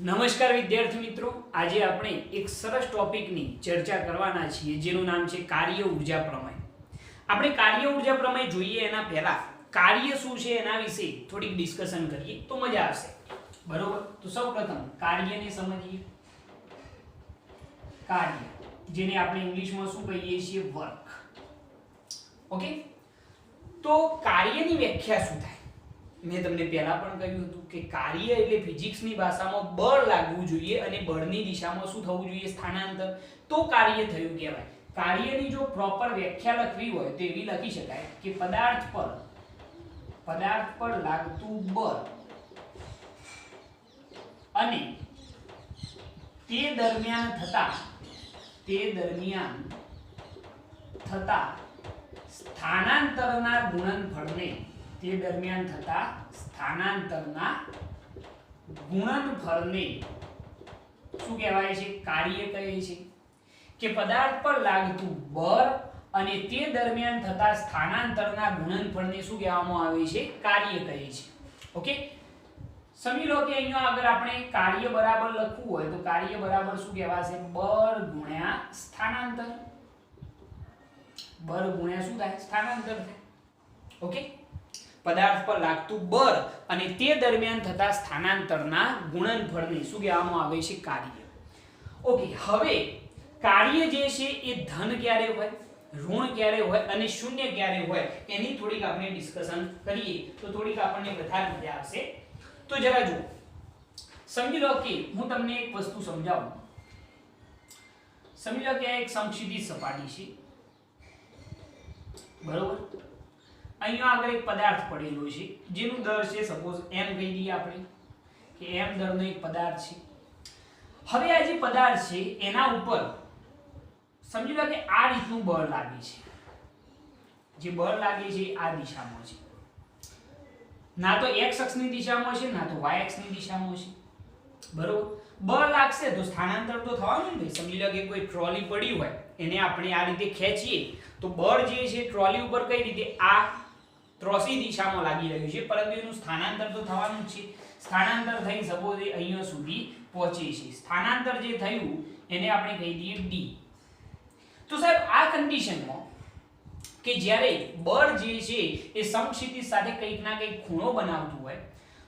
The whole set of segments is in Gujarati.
નમસ્કાર વિદ્યાર્થી મિત્રો, આજે આપણે એક સરસ ટોપિકની ચર્ચા કરવાના છીએ જેનું નામ છે કાર્ય ઊર્જા પ્રમેય. આપણે કાર્ય ઊર્જા પ્રમેય જોઈએ એના પહેલા કાર્ય શું છે એના વિશે થોડીક ડિસ્કશન કરીએ તો મજા આવશે. બરોબર, તો સૌપ્રથમ કાર્યને સમજીએ. કાર્ય જેને આપણે ઇંગ્લિશમાં શું કહીએ છીએ? વર્ક. ઓકે, તો કાર્યની વ્યાખ્યા શું થાય? મેં તમને પહેલા પણ કહ્યું હતું કે કાર્ય એટલે ફિઝિક્સની ભાષામાં બળ લાગવું જોઈએ અને બળની દિશામાં શું થવું જોઈએ? સ્થાનાંતર. તો કાર્ય થયું કહેવાય. કાર્યની જો પ્રોપર વ્યાખ્યા લખવી હોય તો એવી લખી શકાય કે પદાર્થ પર લાગતું બળ અને તે દરમિયાન થતા સ્થાનાંતરના ગુણનફળને શું કહેવાય છે? કાર્ય કહે છે. કે પદાર્થ પર લાગતું બળ અને તે દરમિયાન થતા સ્થાનાંતરના ગુણનફળને શું કહેવામાં આવે છે? કાર્ય કહે છે. ઓકે, સમજી લો કે અહીંયા અગર આપણે કાર્ય બરાબર લખવું હોય તો કાર્ય બરાબર શું કહેવાશે? બળ ગુણ્યા સ્થાનાંતર. બળ ગુણ્યા શું થાય? સ્થાનાંતર થાય. ઓકે, પદાર્થ પર લાગતું બળ અને તે દરમિયાન થતા સ્થાનાંતરના ગુણનફળને શું કહેવામાં આવે છે? કાર્ય. ઓકે, હવે કાર્ય જે છે એ ધન ક્યારે હોય, ઋણ ક્યારે હોય અને શૂન્ય ક્યારે હોય એની થોડીક આપણે ડિસ્કશન કરીએ તો થોડીક આપણને વધારે મજા આવશે. તો જરા જુઓ, સમજી લો કે હું તમને એક વસ્તુ સમજાવું. સમજી લો કે આ એક સમક્ષિતિજ સપાટી છે. બરોબર, અહીંયા આગળ એક પદાર્થ પડેલો છે જેનું દર છે સપોઝ m કહી દઈએ આપણે કે m દરનો એક પદાર્થ છે. હવે આ જે પદાર્થ છે એના ઉપર સમજી લો કે આ રીતનું બળ લાગે છે. જે બળ લાગે છે આ દિશામાં છે, ના તો x અક્ષની દિશામાં છે ના તો y અક્ષની દિશામાં છે. બરોબર, બળ લાગશે તો સ્થાનાંતર તો થવાનું ને. સમજી લો કે કોઈ ટ્રોલી પડી હોય એને આપણે આ રીતે ખેંચીએ તો બળ જે છે ટ્રોલી ઉપર કઈ રીતે આ ત્રોસી દિશામાં લાગી રહ્યું છે, પરંતુ એનું સ્થાનાંતર તો થવાનું જ છે. સ્થાનાંતર થઈ સપોઝ અહીંયા સુધી પહોંચે છે. સ્થાનાંતર જે થયું એને આપણે કહી દઈએ d. તો સાહેબ આ કન્ડિશનમાં કે જ્યારે બળ જે છે એ સમક્ષિતિજ સાથે કંઈક ના કંઈક ખૂણો બનાવતું હોય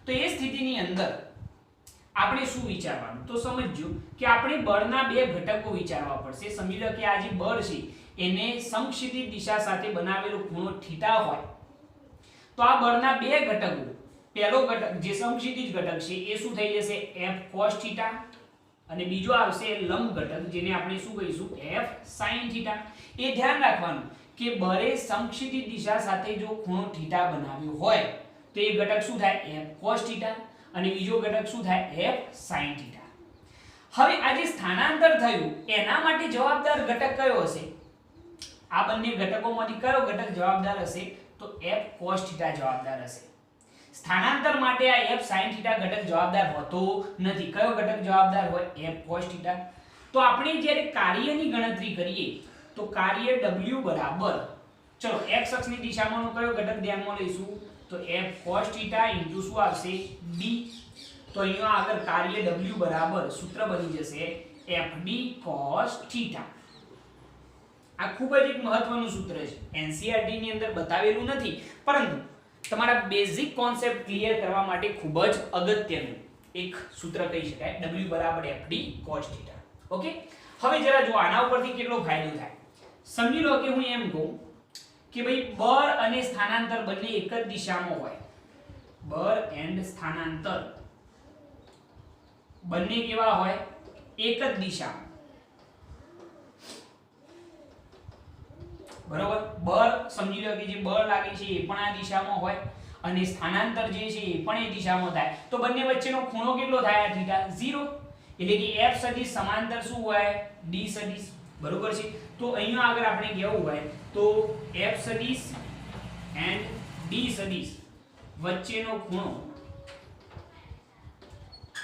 તો એ સ્થિતિની અંદર આપણે શું વિચારવાનું? તો સમજજો કે આપણે બળના બે ઘટકો વિચારવા પડશે. સમજી લો કે આ જે બળ છે એને સમક્ષિતિજ દિશા સાથે બનાવેલો ખૂણો થીટા હોય તો આ બળના બે ઘટકો, પહેલો ઘટક જે સમક્ષિતિજ ઘટક છે એ શું થઈ જશે? f cos θ અને બીજો આવશે લંબ ઘટક જેને આપણે શું કહીશું? f sin θ. એ ધ્યાન રાખવાનું કે બળે સમક્ષિતિજ દિશા સાથે જો ખૂણો થીટા બનાવ્યો હોય તો એ ઘટક શું થાય? f cos θ અને બીજો ઘટક શું થાય? f sin θ. હવે આ જે સ્થાનાંતર થયું એના માટે જવાબદાર ઘટક કયો હશે? આ બંને ઘટકોમાંથી કયો ઘટક જવાબદાર હશે? તો f cos θ જવાબદાર હશે. સ્થાનાંતર માટે આ f sin θ ઘટક જવાબદાર હોતો નથી. કયો ઘટક જવાબદાર હોય? f cos θ. તો આપણે જ્યારે કાર્યની ગણતરી કરીએ તો કાર્ય w બરાબર, ચલો x અક્ષની દિશામાંનો કયો ઘટક ધ્યાનમાં લઈશું? તો f cos θ * શું આવશે? d. તો અહીંયા આગળ કાર્ય w બરાબર સૂત્ર બની જશે fd cos θ. આ ખૂબ જ એક મહત્વનું સૂત્ર છે. NCERT ની અંદર બતાવેલું નથી પરંતુ તમારા બેઝિક કોન્સેપ્ટ ક્લિયર કરવા માટે ખૂબ જ અગત્યનું એક સૂત્ર કહી શકાય, w બરાબર fd cos θ. ઓકે, હવે જરા જો આના ઉપરથી કેટલો ફાયદો થાય. સમજી લો કે હું એમ કહું કે ભાઈ બળ અને સ્થાનાંતર બંને એક જ દિશામાં હોય. બળ એન્ડ સ્થાનાંતર બંને કેવા હોય? એક જ દિશામાં. બરોબર, બળ સમજી લો કે જે બળ લાગે છે એ પણ આ દિશામાં હોય અને સ્થાનાંતર જે છે એ પણ એ દિશામાં થાય તો બંને વચ્ચેનો ખૂણો કેટલો થાય? થીટા 0. એટલે કે f સદિશ સમાંતર શું હોય? d સદિશ. બરોબર છે, તો અહીંયા આગળ આપણે કહેવું હોય તો f સદિશ એન્ડ d સદિશ વચ્ચેનો ખૂણો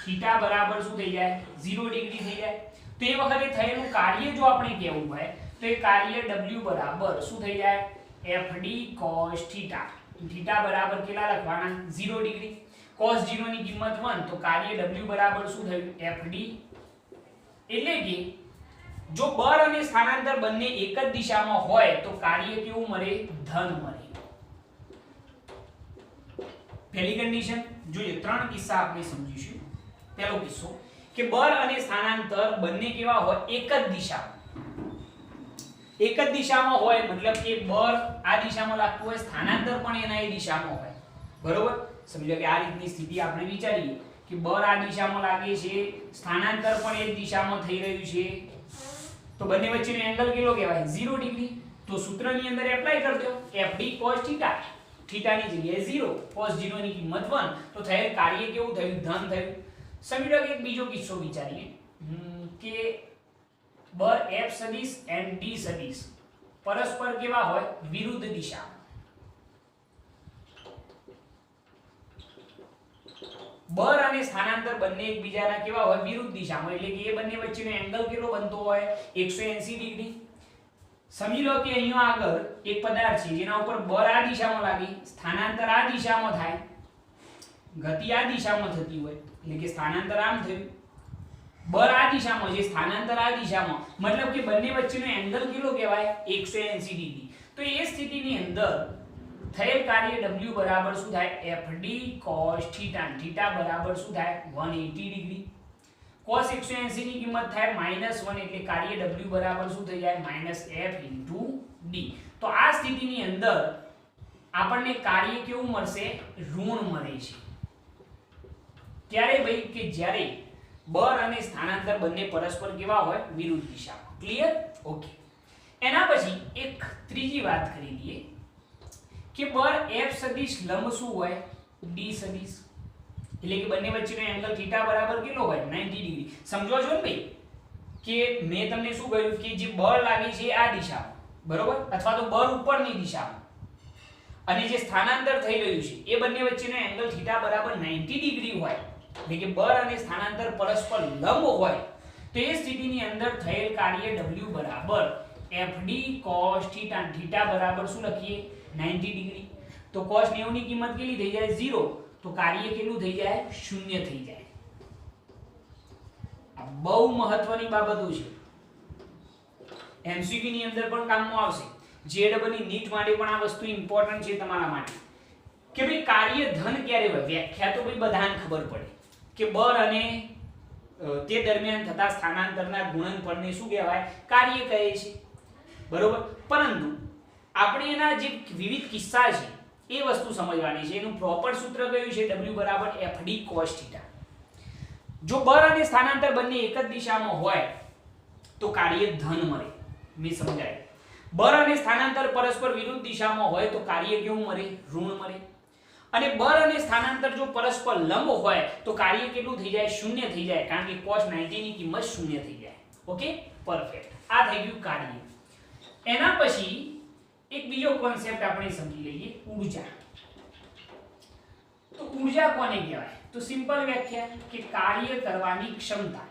થીટા બરાબર શું થઈ જાય? 0 ડિગ્રી થઈ જાય. તો એ વખતે થયેલું કાર્ય જો આપણે કહેવું હોય તો એ કાર્ય w બરાબર શું થઈ જાય? fd cos θ. θ બરાબર કેટલા લખવાના? 0 ડિગ્રી. cos 0 ની કિંમત 1 તો કાર્ય w બરાબર શું થયું fd એટલે કે જો બળ અને સ્થાનાંતર બંને એક જ દિશામાં હોય તો કાર્ય કેવું મળે ધન મળે પહેલી કન્ડિશન જોઈએ ત્રણ કિસ્સા આપણે સમજીશું પહેલો કિસ્સો કે બળ અને સ્થાનાંતર બંને કેવા હોય એક જ દિશામાં હોય મતલબ કે બળ આ દિશામાં લાગતું હોય સ્થાનાંતર પણ એના એ દિશામાં હોય બરોબર સમજો કે આ રીતની સ્થિતિ આપણે વિચારીએ કે બળ આ દિશામાં લાગે છે સ્થાનાંતર પણ એ દિશામાં થઈ રહ્યું છે તો બંને વચ્ચેનો એંગલ કેટલો કહેવાય 0 ડિગ્રી તો સૂત્રની અંદર એપ્લાય કરી દો fd cos θ થીટા ની જગ્યાએ 0 cos 0 ની કિંમત 1 તો થયેલ કાર્ય કેવું થયું ધન થયું સમજો કે એક બીજો કિસ્સો વિચારીએ કે બળ f સદિશ and d સદિશ પરસ્પર કેવા હોય વિરુદ્ધ દિશા બળ અને સ્થાનાંતર બંને એકબીજાના કેવા હોય વિરુદ્ધ દિશામાં એટલે કે એ બંને વચ્ચેનો એંગલ કેટલો બનતો હોય 180 ડિગ્રી સમજી લો કે અહીંયા આગળ એક પદાર્થ છે જેના ઉપર બળ આ દિશામાં લાગી સ્થાનાંતર આ દિશામાં થાય ગતિ આ દિશામાં થતી હોય એટલે કે સ્થાનાંતર આમ થયું બળ આ દિશામાં છે સ્થાનાંતર આ દિશામાં મતલબ કે બંને વચ્ચેનો એંગલ કેટલો કહેવાય 180 ડિગ્રી તો એ સ્થિતિની અંદર થયેલ કાર્ય w બરાબર શું થાય fd cos θ θ બરાબર શું થાય 180 ડિગ્રી cos 180 ની કિંમત થાય -1 એટલે કાર્ય w બરાબર શું થઈ જાય -f * d તો આ સ્થિતિની અંદર આપણને કાર્ય કેવું મળશે ઋણ મળે છે ક્યારે ભાઈ કે જ્યારે બળ અને સ્થાનાંતર બંને પરસ્પર કેવા હોય વિરુદ્ધ દિશામાં ક્લિયર ઓકે એના પછી એક ત્રીજી વાત કરી દઈએ કે બળ f સદિશ લંબ શું હોય d સદિશ એટલે કે બંને વચ્ચેનો એંગલ θ બરાબર કેટલો હોય 90 ડિગ્રી સમજો છો ને ભાઈ કે મેં તમને શું કહ્યું કે જે બળ લાગે છે આ દિશામાં બરોબર અથવા તો બળ ઉપરની દિશામાં અને જે સ્થાનાંતર થઈ રહ્યું છે એ બંને વચ્ચેનો એંગલ θ બરાબર 90 ડિગ્રી હોય એટલે કે બળ અને સ્થાનાંતર પરસ્પર લંબ હોય તો એ સ્થિતિની અંદર થયેલ કાર્ય w બરાબર fd cos θ θ બરાબર શું લખીએ 90 ડિગ્રી તો cos 90 ની કિંમત કેટલી થઈ જાય 0 તો કાર્ય કેટલું થઈ જાય 0 થઈ જાય આ બહુ મહત્વની બાબતો છે MCQ ની અંદર પણ કામમાં આવશે જેડબલની નીટ માટે પણ આ વસ્તુ ઇમ્પોર્ટન્ટ છે તમારા માટે કે ભાઈ કાર્ય ધન ક્યારે હોય વ્યાખ્યા તો ભાઈ બધાને ખબર પડે કે બળ અને તે દરમિયાન થતા સ્થાનાંતરના ગુણનફળને શું કહેવાય કાર્ય કહે છે બરોબર પરંતુ આપણે એના જે વિવિધ કિસ્સા છે એ વસ્તુ સમજવાની છે એનું પ્રોપર સૂત્ર કયું છે w બરાબર fd cos θ જો બળ અને સ્થાનાંતર બંને એક જ દિશામાં હોય તો કાર્ય ધન મળે મેં સમજાય બળ અને સ્થાનાંતર પરસ્પર વિરુદ્ધ દિશામાં હોય તો કાર્ય કેવું મળે ઋણ મળે અને બળ અને સ્થાનાંતર જો પરસ્પર લંબ હોય તો કાર્ય કેટલું થઈ જાય 0 થઈ જાય કારણ કે cos 90 ની કિંમત 0 થઈ જાય ઓકે પરફેક્ટ આ થઈ ગયું કાર્ય એના પછી એક બીજો કોન્સેપ્ટ આપણે સમજી લઈએ ઊર્જા તો ઊર્જા કોને કહેવાય તો સિમ્પલ વ્યાખ્યા કે કાર્ય કરવાની ક્ષમતા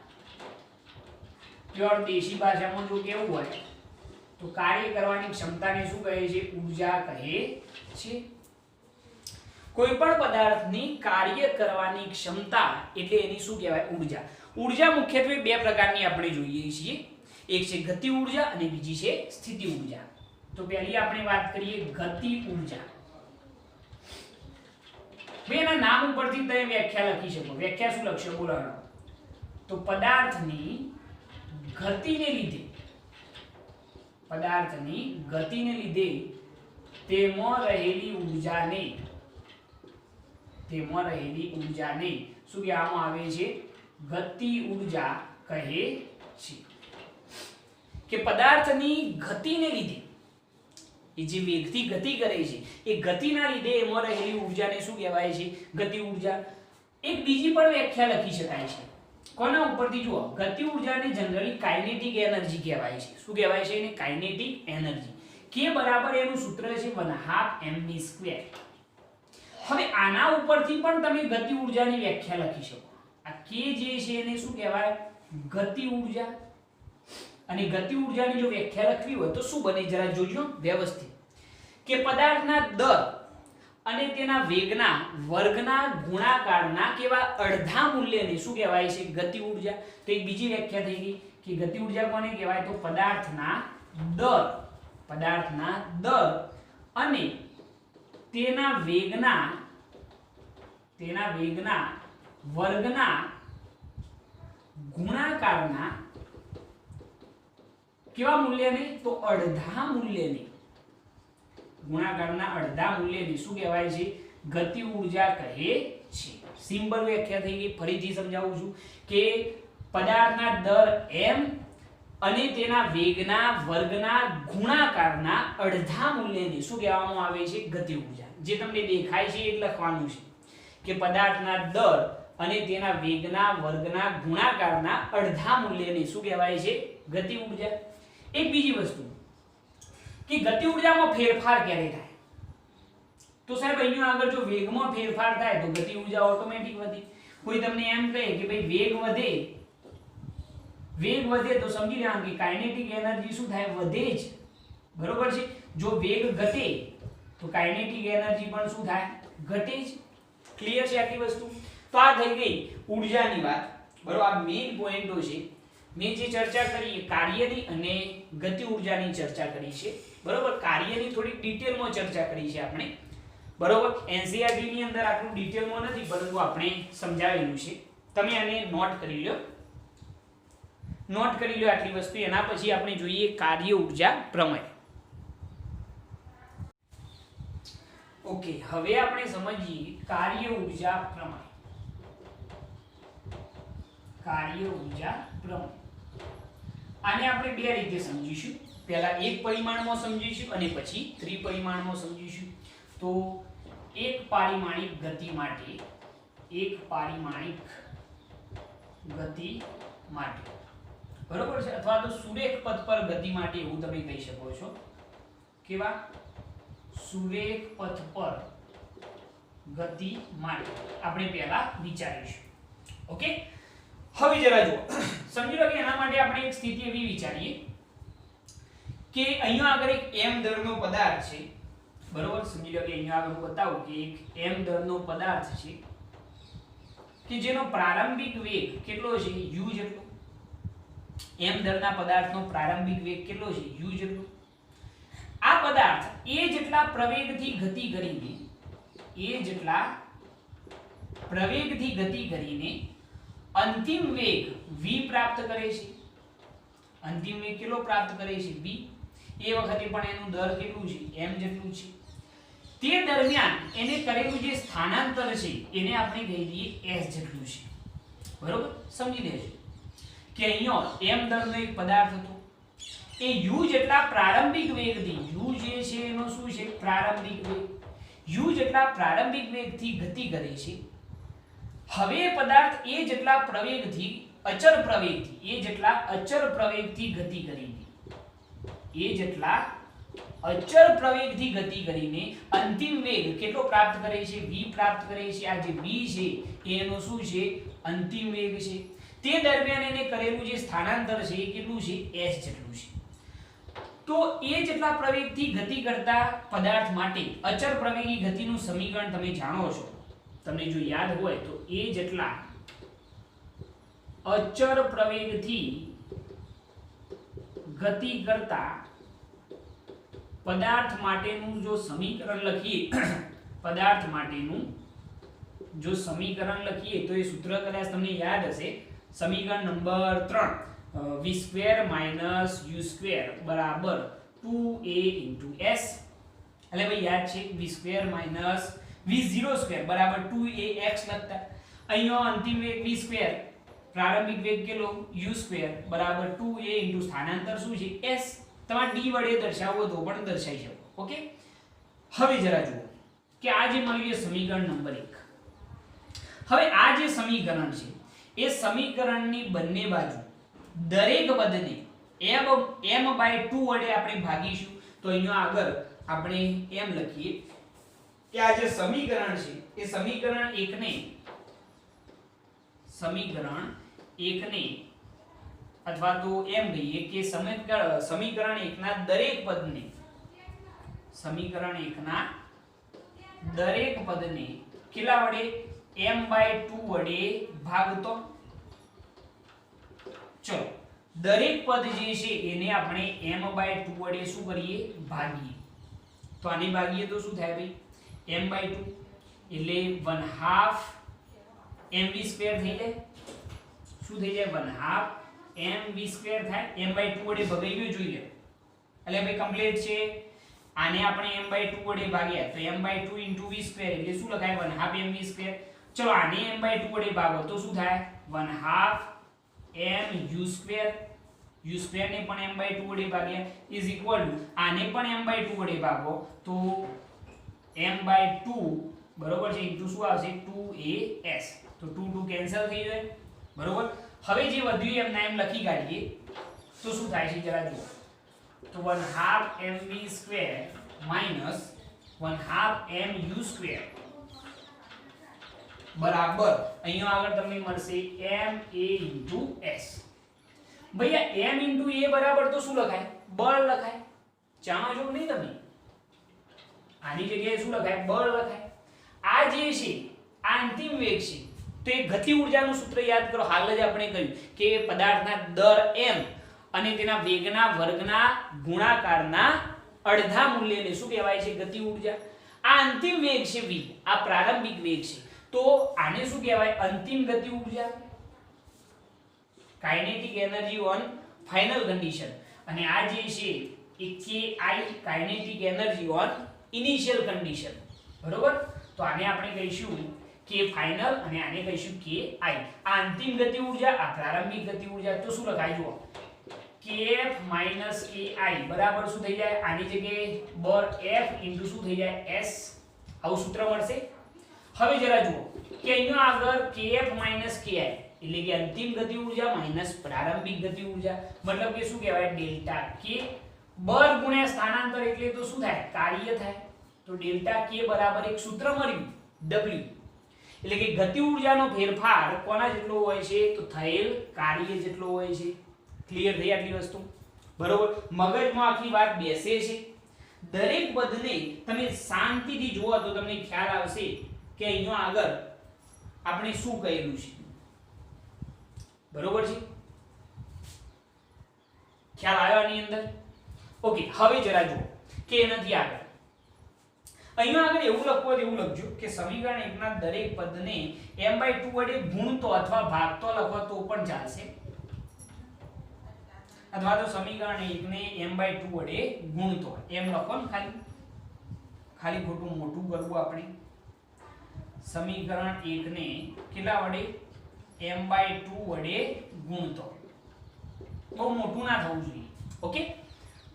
પ્યોર દેશી ભાષામાં જો કેવું હોય તો કાર્ય કરવાની ક્ષમતાને શું કહે છે ઊર્જા કહે છે કોઈ પણ પદાર્થની કાર્ય કરવાની ક્ષમતા એટલે એની શું કહેવાય ઊર્જા ઊર્જા મુખ્યત્વે બે પ્રકારની આપણે જોઈએ છીએ એક છે ગતિ ઊર્જા અને બીજી છે સ્થિતિ ઊર્જા તો પહેલી આપણે વાત કરીએ ગતિ ઊર્જા બેના નામ ઉપરથી તમે વ્યાખ્યા લખી શકો વ્યાખ્યા શું લખશો બોલો તો પદાર્થની ગતિને લીધે તેમાં રહેલી ઊર્જાને શું કહેવામાં આવે છે ગતિ ઊર્જા કહે છે કે પદાર્થની ગતિને લીધે એ જે વેગથી ગતિ કરે છે એ ગતિના લીધે એમાં રહેલી ઊર્જાને શું કહેવાય છે ગતિ ઊર્જા એક બીજી પણ વ્યાખ્યા લખી શકાય છે કોના ઉપરથી જુઓ ગતિ ઊર્જાને જનરલી કાઇનેટિક એનર્જી કહેવાય છે શું કહેવાય છે એને કાઇનેટિક એનર્જી કે બરાબર એનું સૂત્ર છે 1/2 mv². હવે આના ઉપરથી પણ તમે ગતિ ઊર્જાની વ્યાખ્યા લખી શકો આ કે જે છે એને શું કહેવાય ગતિ ઊર્જા અને ગતિ ઊર્જાની જો વ્યાખ્યા લખવી હોય તો શું બને જરા જોજો વ્યવસ્થિત કે પદાર્થના દર અને તેના વેગના વર્ગના ગુણાકારના કેવા અડધા મૂલ્યને શું કહેવાય છે? ગતિ ઊર્જા. તો એક બીજી વ્યાખ્યા થઈ ગઈ કે ગતિ ઊર્જા કોને કહેવાય? તો પદાર્થના દર અને તેના વેગના વર્ગના ગુણાકારના કેવા મૂલ્યને? તો અડધા મૂલ્યને. ગુણાકારના અડધા મૂલ્યને શું કહેવાય છે? ગતિ ઊર્જા કહે છે. સિમ્પલ વ્યાખ્યા થઈ ગઈ. ફરીથી સમજાવું છું કે પદાર્થના દર m અને તેના વેગના વર્ગના ગુણાકારના અડધા મૂલ્યને શું કહેવામાં આવે છે? ગતિ ઊર્જા. જે તમને દેખાય છે એ લખવાનું છે કે પદાર્થના દર અને તેના વેગના વર્ગના ગુણાકારના અડધા મૂલ્યને શું કહેવાય છે? ગતિ ઊર્જા. એક બીજી વસ્તુ કે ગતિ ઊર્જામાં ફેરફાર ક્યારે થાય? તો સાહેબ અહીંયા આગળ જો વેગમાં ફેરફાર થાય તો ગતિ ઊર્જા ઓટોમેટિક વધે. કોઈ તમને એમ કહે કે ભાઈ વેગ વધે તો સમજી લેવાનું કે કાઇનેટિક એનર્જી શું થાય? વધે જ. બરોબર છે. જો વેગ ઘટે તો કાઇનેટિક એનર્જી પણ શું થાય? ઘટે જ. ક્લિયર છે આટલી વસ્તુ? તો આ થઈ ગઈ ઊર્જાની વાત. બરોબર. આ મેઇન પોઈન્ટો છે. મેં જે ચર્ચા કરી કાર્યની અને ગતિ ઊર્જાની ચર્ચા કરી છે. બરોબર. કાર્યની થોડી ડિટેલમાં ચર્ચા કરી છે આપણે. બરોબર. એનસીઈઆરટી ની અંદર આટલું ડિટેલમાં નથી પરંતુ આપણે સમજાવેલું છે. તમે આને નોટ કરી લો આટલી વસ્તુ. એના પછી આપણે જોઈએ કાર્ય ઊર્જા પ્રમેય. ઓકે, હવે આપણે સમજીએ કાર્ય ઊર્જા પ્રમેય. આને આપણે બે રીતે સમજીશું. પહેલા એક પરિમાણમાં સમજીશું અને પછી ત્રિપરિમાણમાં સમજીશું. તો એક પારિમાણિક ગતિ માટે બરોબર છે, અથવા તો સુરેખ પથ પર ગતિ માટે એવું તમે કહી શકો છો. કેવા? સુરેખ પથ પર ગતિ માટે આપણે પહેલા વિચારીશું. ઓકે, હવે જરા જુઓ. સમજી લો કે એના માટે આપણે એક સ્થિતિ એવી વિચારીએ કે અહીંયા આગળ એક m દરનો પદાર્થ છે. બરોબર. સમજી લો કે અહીંયા આગળ હું બતાવું કે એક m દરનો પદાર્થ છે કે જેનો પ્રારંભિક વેગ કેટલો છે? u જેટલો. m દરના પદાર્થનો પ્રારંભિક વેગ કેટલો છે? u જેટલો. આ પદાર્થ a જેટલા પ્રવેગથી ગતિ કરીને અંતિમ વેગ v પ્રાપ્ત કરે છે. અંતિમ વેગ કેટલો પ્રાપ્ત કરે છે? v. એ વખતે પણ એનું દર કેટલું છે? m જેટલું છે. તે દરમિયાન એને કરેલું જે સ્થાનાંતર છે એને આપણે કહી દઈએ s જેટલું છે. બરોબર. સમજી લેજો કે અહીંયા m દરનો એક પદાર્થ હતો. એ u જેટલા પ્રારંભિક વેગથી, u જે છે એનો શું છે? પ્રારંભિક વેગ. u જેટલા પ્રારંભિક વેગથી ગતિ કરે છે. હવે એ પદાર્થ એ જેટલા અચર પ્રવેગથી ગતિ કરીને અંતિમ વેગ કેટલો પ્રાપ્ત કરે છે? v પ્રાપ્ત કરે છે. આ જે v છે એનો શું છે? અંતિમ વેગ છે. તે દરમિયાન એને કરેલું જે સ્થાનાંતર છે એ કેટલું છે? s જેટલું છે. તો એ જેટલા પ્રવેગથી ગતિ કરતા પદાર્થ માટે અચર પ્રવેગી ગતિનું સમીકરણ તમે જાણો છો. તમને જો યાદ હોય તો એ જેટલા અચર પ્રવેગથી ગતિ કરતા પદાર્થ માટેનું જો સમીકરણ લખીએ તો એ સૂત્ર કદાચ તમને યાદ હશે. સમીકરણ નંબર 3 v² - u² બરાબર 2a * s. એટલે ભાઈ યાદ છે v² બરાબર 2ax લખતા. અહીંયા અંતિમ વેગ v², પ્રારંભિક વેગ કેટલો? u² બરાબર 2a * સ્થાનાંતર શું છે? s. તમારે d વડે દર્શાવવો તો પણ દર્શાવી શકો. ઓકે, હવે જરા જુઓ કે આ જે મળ્યું એ સમીકરણ નંબર 1. હવે આ જે સમીકરણ છે એ સમીકરણની બંને બાજુ દરેક પદને m/2 વડે આપણે ભાગીશું. તો અહીંયા આગળ આપણે m લખીએ કે આ જે સમીકરણ છે એ સમીકરણ 1 ને અથવા તો એમ કહીએ કે સમીકરણ 1 ના દરેક પદને દરેક પદને કેટલા વડે m/2 વડે ભાગતો. ચલો દરેક પદ જે છે એને આપણે m/2 વડે શું કરીએ ભાગીએ. તો આને ભાગીએ તો શું થાય ભાઈ m/2 એટલે 1/2 mv² થઈ જાય. શું થઈ જાય 1/2 mv² થાય. m/2 વડે ભગાઈ ગયું જોઈએ એટલે ભાઈ કમ્પ્લીટ છે. આને આપણે m/2 વડે ભાગ્યા તો m/2 * v² એટલે શું લખાય 1/2 mv². ચલો આને m/2 વડે ભાગો તો શું થાય 1/2 mu². u² ને પણ m/2 વડે ભાગ્યા ઇઝ ઇક્વલ ટુ આને પણ m/2 વડે ભાગો તો m/2 બરોબર છે ઇન્ટુ શું આવશે 2as. તો 2 2 કેન્સલ થઈ જાય બરોબર. હવે જે વધ્યું એમના એમ લખી કાઢીએ તો શું થાય છે જરા જુઓ. તો 1/2 mv² minus 1/2 mu² બરાબર અહીંયા આગળ તમને મળશે ma * s. Bhaiya m * a બરાબર તો શું લખાય બળ લખાય. જાણો છો નહીં તમે આની જગ્યાએ શું લખાય બળ લખાય. આ જે છે આ અંતિમ વેગ છે તો એ ગતિ ઊર્જાનું સૂત્ર યાદ કરો. હાલ જ આપણે કહ્યું કે પદાર્થના દર m અને તેના વેગના વર્ગના ગુણાકારના અડધા મૂલ્યને શું કહેવાય છે ગતિ ઊર્જા. આ અંતિમ વેગ છે v, આ પ્રારંભિક વેગ છે તો આને શું કહેવાય અંતિમ ગતિ ઊર્જા. Kinetic energy on final condition. અને આ જે છે એ ki kinetic energy on initial condition બરોબર. તો આને આપણે કહીશું કે ફાઇનલ અને આને કહીશું ki. આ અંતિમ ગતિ ઊર્જા આ પ્રારંભિક ગતિ ઊર્જા. તો શું લખાય જુઓ kf - ai બરાબર શું થઈ જાય આની જગ્યાએ બળ f * શું થઈ જાય s. આવું સૂત્ર મળશે. હવે જરા જુઓ કે અહીંયા આગળ kf - ki એટલે કે અંતિમ ગતિ ઊર્જા માઈનસ પ્રારંભિક ગતિ ઊર્જા મતલબ કે શું કહેવાય ડેલ્ટા k. બળ ગુણ્યા સ્થાનાંતર એટલે તો શું થાય કાર્ય થાય. તો ડેલ્ટા k બરાબર એક સૂત્ર મળ્યું w. એટલે કે ગતિ ઊર્જાનો ફેરફાર કોના જેટલો હોય છે તો થયેલ કાર્ય જેટલો હોય છે. ક્લિયર થઈ આટલી વસ્તુ બરોબર. મગજમાં આખી વાત બેસે છે. દરેક પદને તમે શાંતિથી જુઓ તો તમને ખ્યાલ આવશે કે અહીંયા આગળ આપણે શું કહેલું છે બરોબર છે. ખ્યાલ આવ્યો આની અંદર ઓકે. હવે જરા જુઓ કે એનાથી આગળ અહીંયા આગળ એવું લખવું હોય એવું લખજો કે સમીકરણ 1 ના દરેક પદને m/2 વડે ગુણતો અથવા ભાગતો લખો તો પણ ચાલશે. અથવા તો સમીકરણ 1 ને m/2 વડે ગુણતો એમ લખો ને ખાલી ખોટું મોટું કરવું આપણે. સમીકરણ 1 ને કેટલા વડે m/2 વડે ગુણતો. બહુ મોટું ના થવું જોઈએ. Okay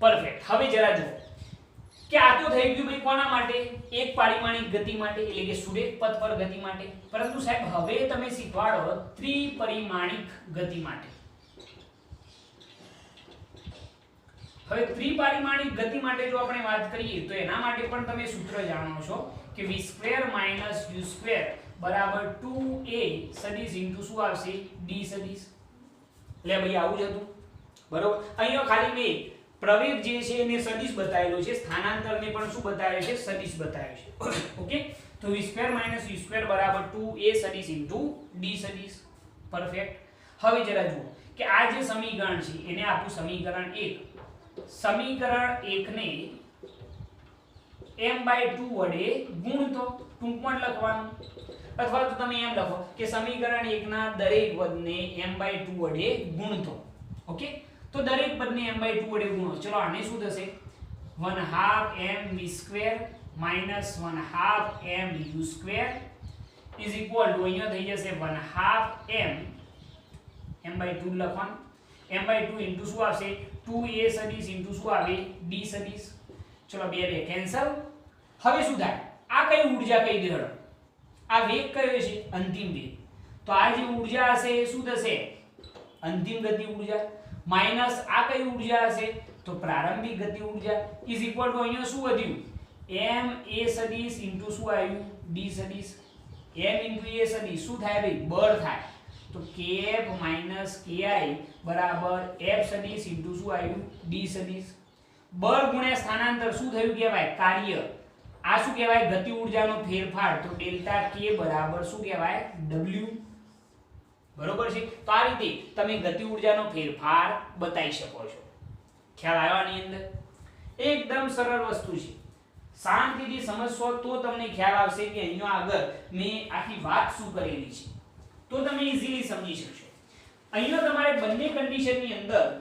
perfect. હવે જરા જુઓ કે આ તો થઈ ગયું ભાઈ કોના માટે એક પરિમાણિક ગતિ માટે એટલે કે સુરેખ પથ પર ગતિ માટે. પરંતુ સાહેબ હવે તમે શીખવાડો ત્રિપરિમાણિક ગતિ માટે. હવે ત્રિપરિમાણિક ગતિ માટે જો આપણે વાત કરીએ તો એના માટે પણ તમે સૂત્ર જાણો છો કે v² - u² બરાબર 2a સદિશ ઇન્ટુ શું આવશે d સદિશ. એટલે ભાઈ આવું જ હતું બરોબર. અહીંયા ખાલી મેં પ્રવેગ જે છે એને સદિશ બતાવેલો છે, સ્થાનાંતરને પણ શું બતાવ્યો છે સદિશ બતાવ્યો છે. ઓકે તો v² - u² બરાબર 2a સદિશ ઇન્ટુ d સદિશ. પરફેક્ટ. હવે જરા જુઓ કે આ જે સમીકરણ છે એને આપું સમીકરણ 1. સમીકરણ 1 ને m/2 વડે ગુણતો ટૂંકમાં લખવાનું. અથવા તો તમે એમ લખો કે સમીકરણ 1 ના દરેક પદને m/2 વડે ગુણતો. ઓકે તો દરેક પદને m/2 વડે ગુણો. ચલો આને શું થશે 1/2 mv² minus 1/2 mu² is equal to અહીંયા થઈ જશે 1/2 m/2 લખવાનું. m/2 ઇન્ટુ શું આવશે 2a સદિશ ઇન્ટુ શું આવે d સદિશ. ચલો બે બે કેન્સલ. હવે શું થાય આ કઈ ઊર્જા કઈ દેડો આ વેગ કયો છે અંતિમ વેગ. તો આ જે ઊર્જા હશે એ શું થશે અંતિમ ગતિ ઊર્જા માઈનસ આ કઈ ઊર્જા હશે તો પ્રારંભિક ગતિ ઊર્જા ઇઝ ઇક્વલ ટુ અહીંયા શું વધ્યું m a સદિશ ઇન્ટુ શું આવ્યું d સદિશ. m ઇન્ટુ a સદિશ શું થાય ભાઈ બળ થાય. તો kf - ki બરાબર f સદિશ ઇન્ટુ શું આવ્યું d સદિશ. બળ ગુણ્યા સ્થાનાંતર શું થયું કહેવાય કાર્ય. આ શું કહેવાય ગતિ ઊર્જાનો ફેરફાર તો ડેલ્ટા કે બરાબર શું કહેવાય w બરોબર છે તો આ રીતે તમે ગતિ ઊર્જાનો ફેરફાર બતાવી શકો છો ખ્યાલ આવ્યો આની અંદર એકદમ સરળ વસ્તુ છે શાંતિથી સમજશો તો તમને ખ્યાલ આવશે કે અહીંયા આગળ મેં આખી વાત શું કરેલી છે તો તમે ઈઝીલી સમજી શકશો અહીંયા તમારે બંને કન્ડિશનની અંદર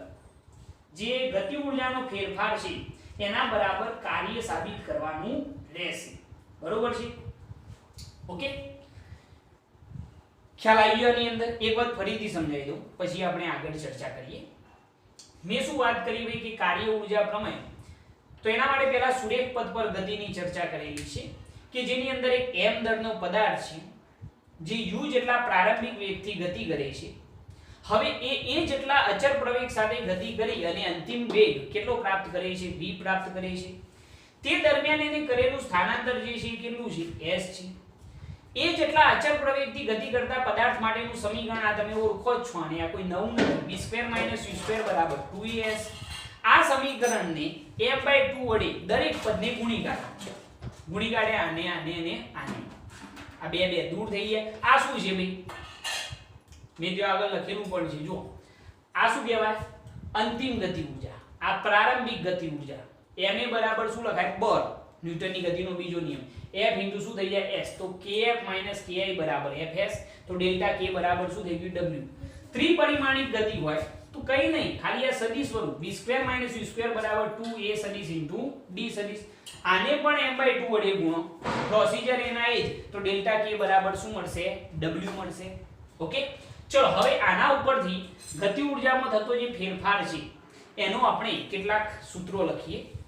જે ગતિ ઊર્જાનો ફેરફાર છે એના બરાબર કાર્ય સાબિત કરવાનું રહેશે બરોબર છે ઓકે ખ્યાલ આવી ગયો આની અંદર એક વાત ફરીથી સમજાવી દઉં પછી આપણે આગળ ચર્ચા કરીએ મેં શું વાત કરી ભાઈ કે કાર્ય ઊર્જા પ્રમેય તો એના માટે પહેલા સુરેખ પદ પર ગતિની ચર્ચા કરેલી છે કે જેની અંદર એક m દળનો પદાર્થ છે જે u જેટલા પ્રારંભિક વેગથી ગતિ કરે છે હવે એ જેટલા અચળ પ્રવેગ સાથે ગતિ કરી અને અંતિમ વેગ કેટલો પ્રાપ્ત કરે છે v પ્રાપ્ત કરે છે તે દરમિયાન એને કરેલું સ્થાનાંતર જે છે કેટલું છે s છે એ જેટલા અચળ પ્રવેગથી ગતિ કરતા પદાર્થ માટેનું સમીકરણ આ તમે ઓળખો જ છો અને આ કોઈ નવું નથી v2 - u2 = 2es આ સમીકરણને f/2 વડે દરેક પદને ગુણી કાઢે આને આને અને આને આ બે દૂર થઈ ગયા આ શું છે ભાઈ મેં જો આગળ લખેલું પણ છે જો આ શું કહેવાય અંતિમ ગતિ ઊર્જા આ પ્રારંભિક ગતિ ઊર્જા ma બરાબર શું લખાય બળ ન્યૂટનની ગતિનો બીજો નિયમ f * શું થઈ જાય s તો kf - ki બરાબર fs તો ડેલ્ટા k બરાબર શું થઈ ગયું w ત્રિપરિમાણિક ગતિ હોય તો કઈ નહીં ખાલી આ સદિશ સ્વરૂપ v2 - u2 = 2a સદિશ * d સદિશ આને પણ m/2 વડે ગુણો પ્રોસિજર એના એ જ તો ડેલ્ટા k બરાબર શું મળશે w મળશે ઓકે ચલો હવે આના ઉપરથી ગતિ ઊર્જામાં થતો જે ફેરફાર છે એનો આપણે કેટલાક સૂત્રો લખીએ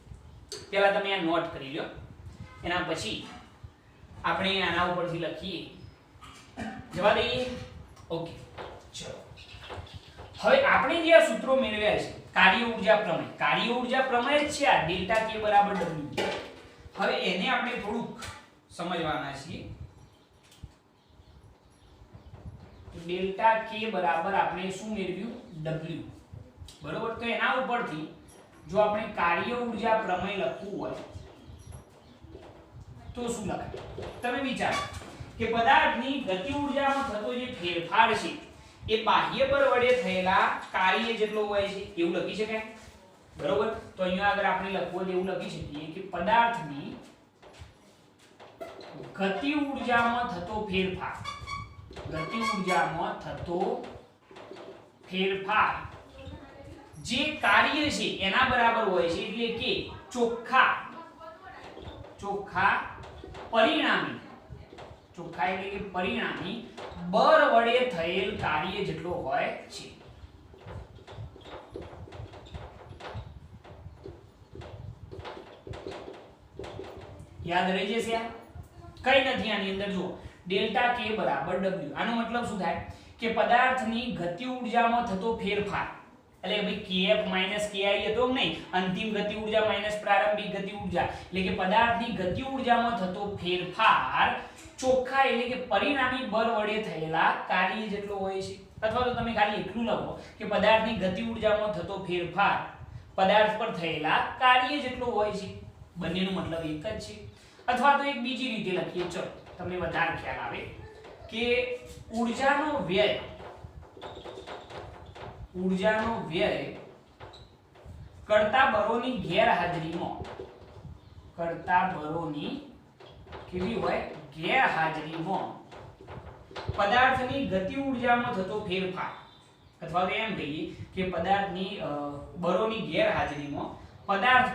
પહેલા તમે આ નોટ કરી લો એના પછી આપણે આના ઉપરથી લખીએ જવા દઈએ ઓકે ચલો હવે આપણે જે આ સૂત્રો મેળવ્યા છે કાર્ય ઊર્જા પ્રમેય જ છે આ ડેલ્ટા k બરાબર w હવે એને આપણે થોડુંક સમજવાના છીએ ડેલ્ટા k બરાબર આપણે શું મેળવ્યું w બરોબર તો એના ઉપરથી જો આપણે કાર્ય ઊર્જા પ્રમેય લખવું હોય તો શું લખાય તમે વિચારો કે પદાર્થની ગતિ ઊર્જામાં થતો જે ફેરફાર છે એ બાહ્ય બળ વડે થયેલા કાર્ય જેટલો હોય છે એવું લખી શકાય બરોબર તો અહીંયા આગળ આપણે લખવું એવું લખી શકીએ કે પદાર્થની ગતિ ઊર્જામાં થતો ફેરફાર જે કાર્ય છે એના બરાબર હોય છે એટલે કે ચોખ્ખા પરિણામી બળ વડે થયેલ કાર્ય જેટલો હોય છે યાદ રહી જશે કઈ નથી આની અંદર જો ડેલ્ટા k બરાબર w આનો મતલબ શું થાય કે પદાર્થની ગતિ ઊર્જામાં થતો ફેરફાર એટલે ભાઈ kf - ki હતો નહીં અંતિમ ગતિ ઊર્જા માઈનસ પ્રારંભિક ગતિ ઊર્જા એટલે કે પદાર્થની ગતિ ઊર્જામાં થતો ફેરફાર ચોખ્ખા એટલે કે પરિણામી બળ વડે થયેલા કાર્ય જેટલો હોય છે અથવા તો તમે ખાલી એટલું લખો કે પદાર્થની ગતિ ઊર્જામાં થતો ફેરફાર પદાર્થ પર થયેલા કાર્ય જેટલો હોય છે બંનેનો મતલબ એક જ છે અથવા તો એક બીજી રીતે લખીએ ચલો તમને વધારે ખ્યાલ આવે કે ઊર્જાનો વ્યય કરતા બળોની ગેરહાજરીમાં પદાર્થની ગતિ ઊર્જામાં થતો ફેરફાર અથવા તો એમ કહીએ કે પદાર્થની બળોની ગેરહાજરીમાં પદાર્થ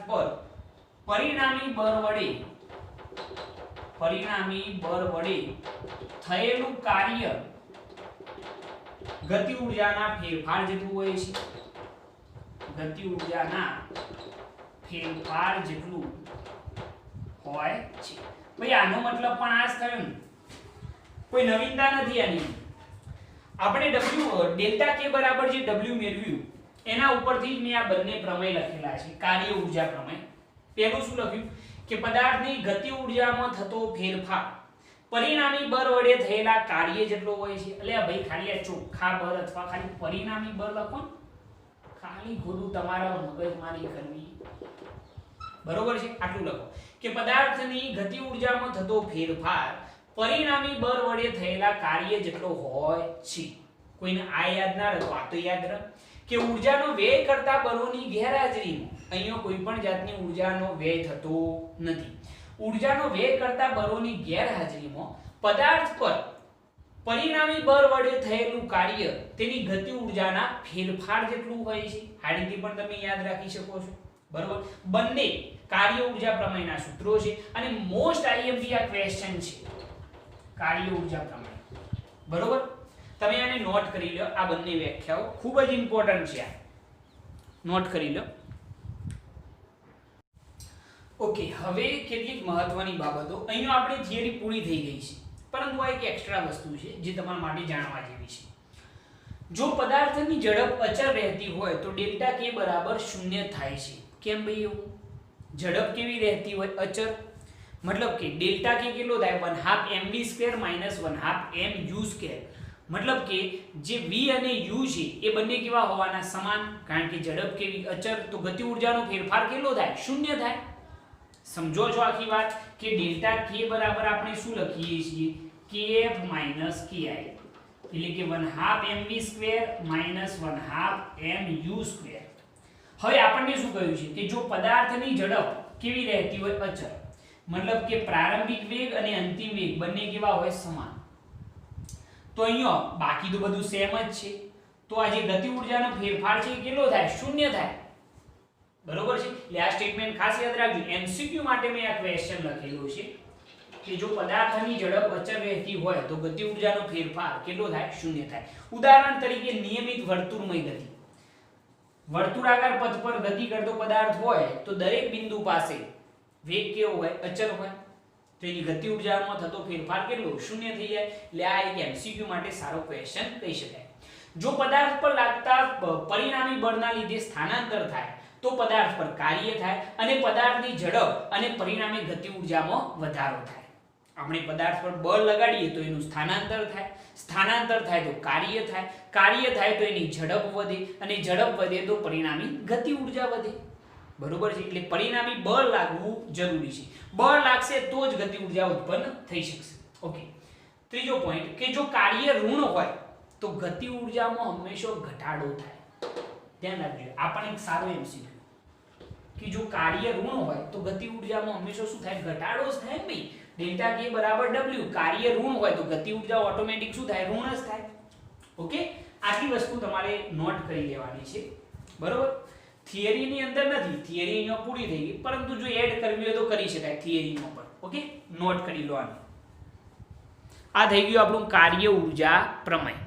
પર પરિણામી બળ વડે થયેલું કાર્ય ગતિ ઊર્જાના ફેરફાર જેટલું હોય છે ભાઈ આનો મતલબ પણ આ જ થયો ને કોઈ નવીનતા નથી આની આપણે ડેલ્ટા k બરાબર જે w મેળવ્યું એના ઉપરથી જ મેં આ બંને પ્રમેય લખેલા છે કાર્ય ઊર્જા પ્રમેય પહેલું શું લખ્યું કે પદાર્થની ગતિ ઊર્જામાં થતો ફેરફાર પરિણામી બળ વડે થયેલા કાર્ય જેટલો હોય છે એટલે ભાઈ ખાલી આ ચોખ્ખા બળ અથવા ખાલી પરિણામી બળ લખો ને ખાલી ખોટું તમારા મગજમારી કરવી બરોબર છે? આટલું લખો કે પદાર્થની ગતિ ઊર્જામાં થતો ફેરફાર પરિણામી બળ વડે થયેલા કાર્ય જેટલો હોય છે. કોઈને આ યાદ ના રહે તો આ તો યાદ રહે કે ઊર્જાનો વ્યય કરતા બળોની ગેરહાજરીમાં અહીંયા કોઈ પણ જાતની ઊર્જાનો વ્યય થતો નથી. ઊર્જાનો વ્યય કરતા બળોની ગેરહાજરીમાં પદાર્થ પર પરિણામી બળ વડે થયેલું કાર્ય તેની ગતિ ઊર્જાના ફેરફાર જેટલું હોય છે. આ રીતે પણ તમે યાદ રાખી શકો છો. બરોબર? બંને કાર્ય ઊર્જા પ્રમેયના સૂત્રો છે અને મોસ્ટ આઈએમપી આ ક્વેશ્ચન છે કાર્ય ઊર્જા પ્રમેય. બરોબર? તમે આને નોટ કરી લો. આ બંને વ્યાખ્યાઓ ખૂબ જ ઇમ્પોર્ટન્ટ છે. નોટ કરી લો. ઓકે, હવે કેટલીક મહત્વની બાબતો. અહીંયા આપણી થિયરી પૂરી થઈ ગઈ છે, પરંતુ આ એક એક્સ્ટ્રા વસ્તુ છે જે તમારા માટે જાણવા જેવી છે. જો પદાર્થની ઝડપ અચળ રહેતી હોય તો ડેલ્ટા કે બરાબર 0 થાય છે. કેમ ભાઈ એવું? ઝડપ કેવી રહેતી હોય? અચળ. મતલબ કે ડેલ્ટા કે કેટલો થાય? 1/2 mv² - 1/2 mu². મતલબ કે જે v અને u છે એ બંને કેવા હોવાના? સમાન. કારણ કે ઝડપ કેવી? અચળ. તો ગતિ ઊર્જાનો ફેરફાર કેટલો થાય? 0 થાય. સમજો છો આખી વાત કે ડેલ્ટા k બરાબર આપણે શું લખીએ છીએ? kf - ki, એટલે કે 1/2 mv² - 1/2 mu². હવે આપણને શું કહ્યું છે કે જો પદાર્થની ઝડપ કેવી રહેતી હોય? અચળ. મતલબ કે પ્રારંભિક વેગ અને અંતિમ વેગ બંને કેવા હોય? સમાન. તો અહીંયા બાકી તો બધું સેમ જ છે. તો આ જે ગતિ ઊર્જાનો ફેરફાર છે એ કેટલો થાય? 0 થાય. બરોબર છે? એટલે આ સ્ટેટમેન્ટ ખાસ યાદ રાખજો. એમસીક્યુ માટે મેં આ ક્વેશ્ચન લખેલો છે કે જો પદાર્થની ઝડપ અચળ રહેતી હોય તો ગતિ ઊર્જાનો ફેરફાર કેટલો થાય? 0 થાય. ઉદાહરણ તરીકે નિયમિત વર્તુળમય ગતિ. વર્તુળાકાર પથ પર ગતિ કરતો પદાર્થ હોય તો દરેક બિંદુ પાસે વેગ કેવો હોય? અચળ હોય. તો એની ગતિ ઊર્જામાં થતો ફેરફાર કેટલો? 0 થઈ જાય. એટલે આ એક એમસીક્યુ માટે સારો ક્વેશ્ચન કહી શકાય. જો પદાર્થ પર લાગતા પરિણામી બળના લીધે સ્થાનાંતર થાય તો પદાર્થ પર કાર્ય થાય અને પદાર્થની ઝડપ અને પરિણામી ગતિ ઊર્જામાં વધારો થાય. આપણે પદાર્થ પર બળ લગાડીએ તો એનું સ્થાનાંતર થાય, સ્થાનાંતર થાય તો કાર્ય થાય, કાર્ય થાય તો એની ઝડપ વધે અને ઝડપ વધે તો પરિણામી ગતિ ઊર્જા વધે. બરોબર છે? એટલે પરિણામી બળ લાગવું જરૂરી છે. બળ લાગશે તો જ ગતિ ઊર્જા ઉત્પન્ન થઈ શકશે. ઓકે, ત્રીજો પોઈન્ટ કે જો કાર્ય ઋણ હોય તો ગતિ ઊર્જામાં હંમેશા ઘટાડો થાય. ધ્યાન રાખજો. આ પણ એક સારો એમસીક્યુ કે જો કાર્ય ઋણ હોય તો ગતિ ઊર્જામાં હંમેશા શું થાય? ઘટાડો જ થાય ને ભાઈ. ડેલ્ટા k બરાબર w. કાર્ય ઋણ હોય તો ગતિ ઊર્જા ઓટોમેટિક શું થાય? ઋણ જ થાય. ઓકે, આટલી વસ્તુ તમારે નોટ કરી લેવાની છે. બરોબર? થિયરીની અંદર નથી, થિયરી અહીંયા પૂરી થઈ ગઈ, પરંતુ જો એડ કરવી હોય તો કરી શકાય થિયરીમાં પણ. ઓકે, નોટ કરી લો આને. આ થઈ ગયું આપણું કાર્ય ઊર્જા પ્રમેય.